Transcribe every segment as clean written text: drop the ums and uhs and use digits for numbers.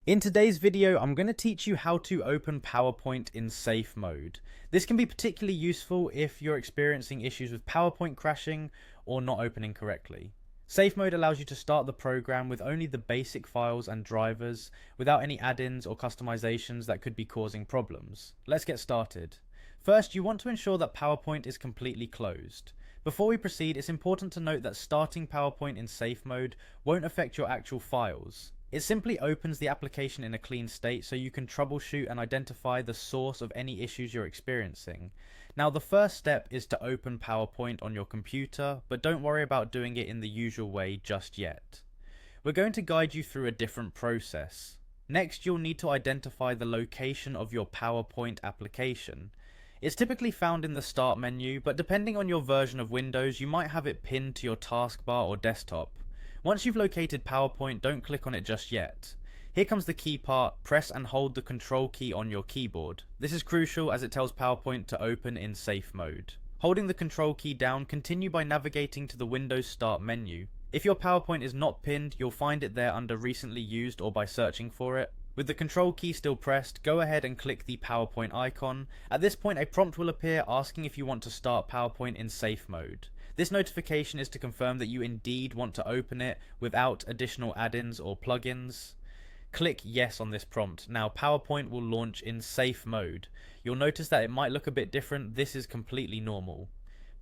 In today's video, I'm going to teach you how to open PowerPoint in safe mode. This can be particularly useful if you're experiencing issues with PowerPoint crashing or not opening correctly. Safe mode allows you to start the program with only the basic files and drivers without any add-ins or customizations that could be causing problems. Let's get started. First, you want to ensure that PowerPoint is completely closed. Before we proceed, it's important to note that starting PowerPoint in safe mode won't affect your actual files. It simply opens the application in a clean state so you can troubleshoot and identify the source of any issues you're experiencing. Now, the first step is to open PowerPoint on your computer, but don't worry about doing it in the usual way just yet. We're going to guide you through a different process. Next, you'll need to identify the location of your PowerPoint application. It's typically found in the Start menu, but depending on your version of Windows, you might have it pinned to your taskbar or desktop. Once you've located PowerPoint, don't click on it just yet. Here comes the key part. Press and hold the Control key on your keyboard. This is crucial as it tells PowerPoint to open in safe mode. Holding the Control key down, continue by navigating to the Windows Start menu. If your PowerPoint is not pinned, you'll find it there under Recently Used or by searching for it. With the Control key still pressed, go ahead and click the PowerPoint icon. At this point, a prompt will appear asking if you want to start PowerPoint in safe mode. This notification is to confirm that you indeed want to open it without additional add-ins or plugins. Click yes on this prompt. Now PowerPoint will launch in safe mode. You'll notice that it might look a bit different. This is completely normal.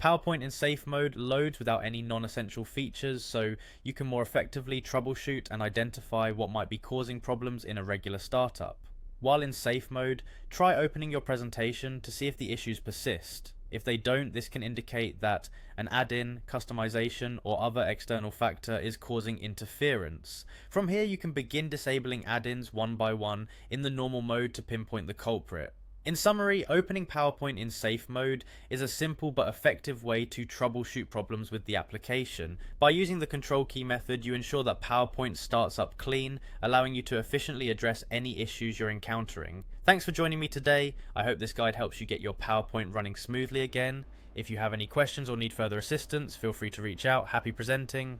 PowerPoint in safe mode loads without any non-essential features, so you can more effectively troubleshoot and identify what might be causing problems in a regular startup. While in safe mode, try opening your presentation to see if the issues persist. If they don't, this can indicate that an add-in, customization, or other external factor is causing interference. From here, you can begin disabling add-ins one by one in the normal mode to pinpoint the culprit. In summary, opening PowerPoint in safe mode is a simple but effective way to troubleshoot problems with the application. By using the Control key method, you ensure that PowerPoint starts up clean, allowing you to efficiently address any issues you're encountering. Thanks for joining me today. I hope this guide helps you get your PowerPoint running smoothly again. If you have any questions or need further assistance, feel free to reach out. Happy presenting.